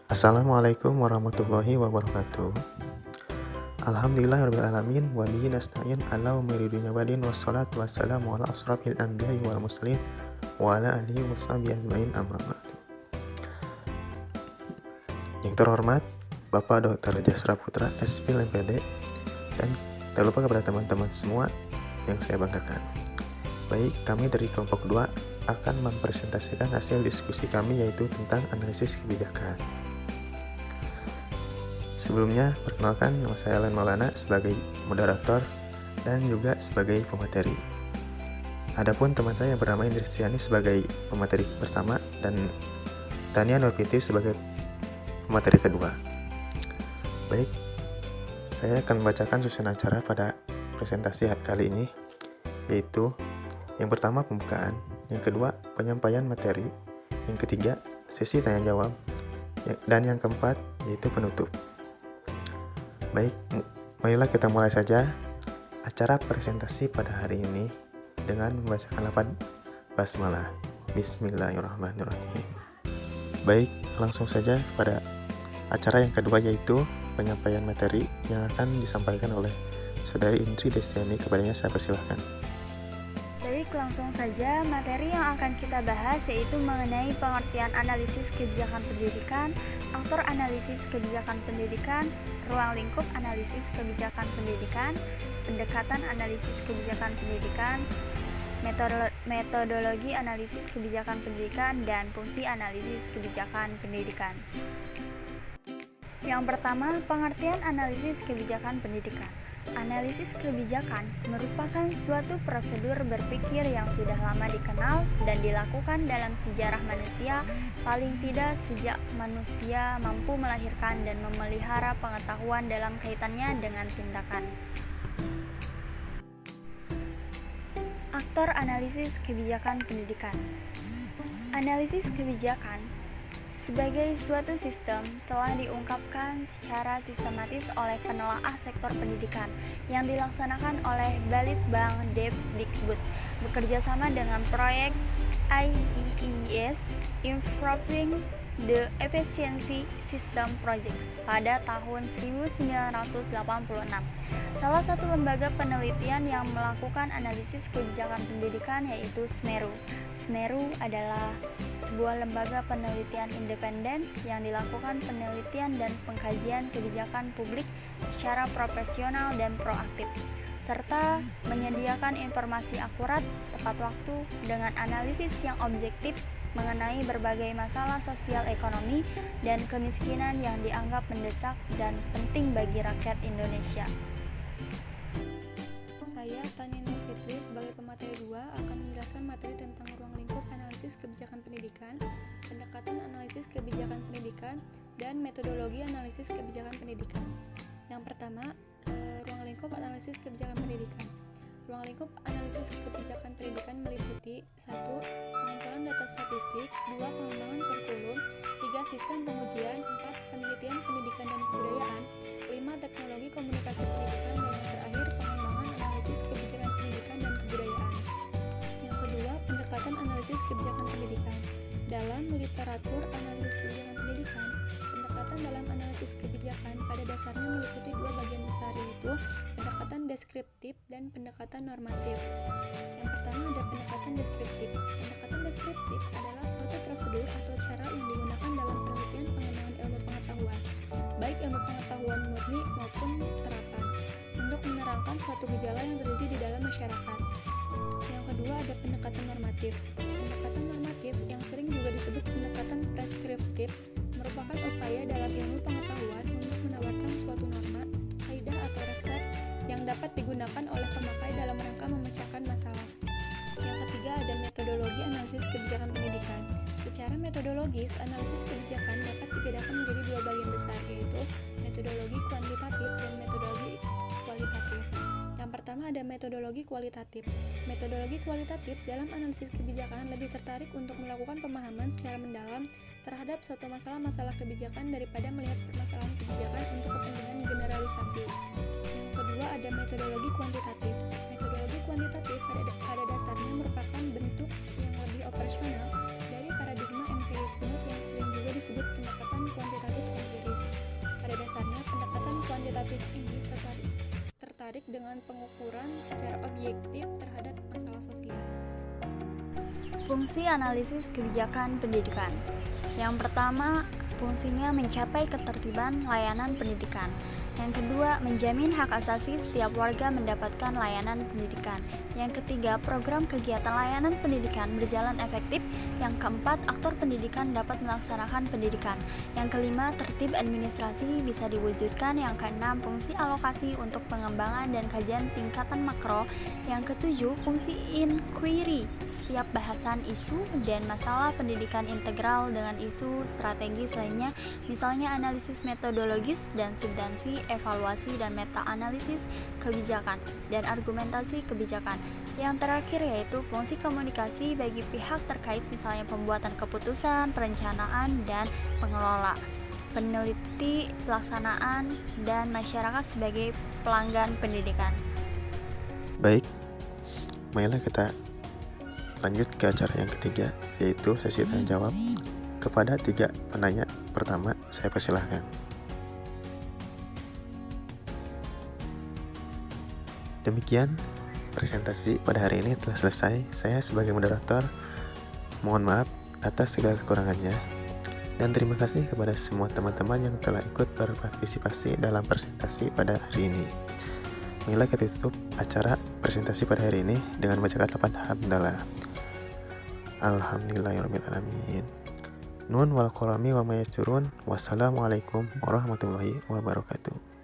Assalamualaikum warahmatullahi wabarakatuh. Alhamdulillahirrahmanirrahim. Wa bihi nasta'in ala umuri dunya wadin. Wassalatu wassalamu ala asrafil anbiya'i wal mursalin wa ala alihi wa sahbihi ajmain, amma ba'du. Yang terhormat Bapak Dr. Jasra Putra, SPil MPD, dan tak lupa kepada teman-teman semua yang saya banggakan. Baik, kami dari kelompok 2 akan mempresentasikan hasil diskusi kami, yaitu tentang analisis kebijakan. Sebelumnya, perkenalkan, nama saya Alan Maulana sebagai moderator dan juga sebagai pemateri. Adapun teman saya yang bernama Indristiani sebagai pemateri pertama dan Tania Nurpiti sebagai pemateri kedua. Baik, saya akan membacakan susunan acara pada presentasi kali ini, yaitu yang pertama pembukaan, yang kedua penyampaian materi, yang ketiga sesi tanya jawab, dan yang keempat yaitu penutup. Baik, marilah kita mulai saja acara presentasi pada hari ini dengan membacakan lafaz basmalah. Bismillahirrahmanirrahim. Baik, langsung saja pada acara yang kedua, yaitu penyampaian materi yang akan disampaikan oleh Saudari Indri Destiani. Kepadanya saya persilahkan. Baik, langsung saja materi yang akan kita bahas yaitu mengenai pengertian analisis kebijakan pendidikan, aktor analisis kebijakan pendidikan, ruang lingkup analisis kebijakan pendidikan, pendekatan analisis kebijakan pendidikan, metodologi analisis kebijakan pendidikan, dan fungsi analisis kebijakan pendidikan. Yang pertama, pengertian analisis kebijakan pendidikan. Analisis kebijakan merupakan suatu prosedur berpikir yang sudah lama dikenal dan dilakukan dalam sejarah manusia, paling tidak sejak manusia mampu melahirkan dan memelihara pengetahuan dalam kaitannya dengan tindakan. Aktor analisis kebijakan pendidikan. Analisis kebijakan sebagai suatu sistem telah diungkapkan secara sistematis oleh penelaah sektor pendidikan yang dilaksanakan oleh Balitbang Depdikbud bekerjasama dengan proyek IEES Improving the Efficiency System Project pada tahun 1986. Salah satu lembaga penelitian yang melakukan analisis kebijakan pendidikan yaitu SMERU. SMERU adalah sebuah lembaga penelitian independen yang dilakukan penelitian dan pengkajian kebijakan publik secara profesional dan proaktif, serta menyediakan informasi akurat, tepat waktu, dengan analisis yang objektif mengenai berbagai masalah sosial ekonomi dan kemiskinan yang dianggap mendesak dan penting bagi rakyat Indonesia. Saya, Tania Nur Fitri, sebagai pemateri 2 akan menjelaskan materi tentang ruang lingkup analisis kebijakan pendidikan, pendekatan analisis kebijakan pendidikan, dan metodologi analisis kebijakan pendidikan. Yang pertama, ruang lingkup analisis kebijakan pendidikan. Ruang lingkup analisis kebijakan pendidikan meliputi 1. Pengumpulan data statistik, 2. Pengembangan kurikulum, 3. Sistem pengujian, 4. Penelitian pendidikan dan kebudayaan, 5. Teknologi komunikasi pendidikan, dan yang terakhir pengembangan analisis kebijakan pendidikan dan kebudayaan. Yang kedua, pendekatan analisis kebijakan pendidikan. Dalam literatur analisis kebijakan pendidikan, pendekatan dalam analisis kebijakan pada dasarnya meliputi dua bagian besar, yaitu pendekatan deskriptif dan pendekatan normatif. Yang pertama ada pendekatan deskriptif. Pendekatan deskriptif adalah suatu prosedur atau cara yang digunakan dalam penelitian pengembangan ilmu pengetahuan, baik ilmu pengetahuan murni maupun terapan, untuk menerangkan suatu gejala yang terjadi di dalam masyarakat. Yang kedua ada pendekatan normatif. Pendekatan normatif yang sering juga disebut pendekatan preskriptif merupakan upaya dalam ilmu pengetahuan untuk menawarkan suatu norma, kaidah atau resep yang dapat digunakan oleh pemakai dalam rangka memecahkan masalah. Yang ketiga ada metodologi analisis kebijakan pendidikan. Secara metodologis, analisis kebijakan dapat dibedakan menjadi dua bagian besar, yaitu metodologi kuantitatif dan metodologi kualitatif. Yang pertama ada metodologi kualitatif. Metodologi kualitatif dalam analisis kebijakan lebih tertarik untuk melakukan pemahaman secara mendalam terhadap suatu masalah-masalah kebijakan daripada melihat permasalahan kebijakan untuk kepentingan generalisasi. Yang kedua ada metodologi kuantitatif. Metodologi kuantitatif pada dasarnya merupakan bentuk yang lebih operasional dari paradigma empiris empirisme yang sering juga disebut pendekatan kuantitatif empiris. Pada dasarnya, pendekatan kuantitatif ini tertarik dengan pengukuran secara objektif terhadap masalah sosial. Fungsi analisis kebijakan pendidikan. Yang pertama, fungsinya mencapai ketertiban layanan pendidikan. Yang kedua, menjamin hak asasi setiap warga mendapatkan layanan pendidikan. Yang ketiga, program kegiatan layanan pendidikan berjalan efektif. Yang keempat, aktor pendidikan dapat melaksanakan pendidikan. Yang kelima, tertib administrasi bisa diwujudkan. Yang keenam, fungsi alokasi untuk pengembangan dan kajian tingkatan makro. Yang ketujuh, fungsi inquiry, setiap bahasan isu dan masalah pendidikan integral dengan isu strategis lainnya, misalnya analisis metodologis dan substansi, evaluasi dan meta-analisis kebijakan, dan argumentasi kebijakan. Yang terakhir yaitu fungsi komunikasi bagi pihak terkait, misalnya pembuatan keputusan, perencanaan, dan pengelola, peneliti, pelaksanaan, dan masyarakat sebagai pelanggan pendidikan. Baik, marilah kita lanjut ke acara yang ketiga, yaitu sesi tanya jawab. Kepada 3 penanya pertama, saya persilahkan. Demikian presentasi pada hari ini telah selesai. Saya sebagai moderator mohon maaf atas segala kekurangannya, dan terima kasih kepada semua teman-teman yang telah ikut berpartisipasi dalam presentasi pada hari ini. Marilah kita tutup acara presentasi pada hari ini dengan membacakan lafaz hamdalah. Alhamdulillahirrahmanirrahim. Nun wal qalami wa ma yasturun. Wassalamualaikum warahmatullahi wabarakatuh.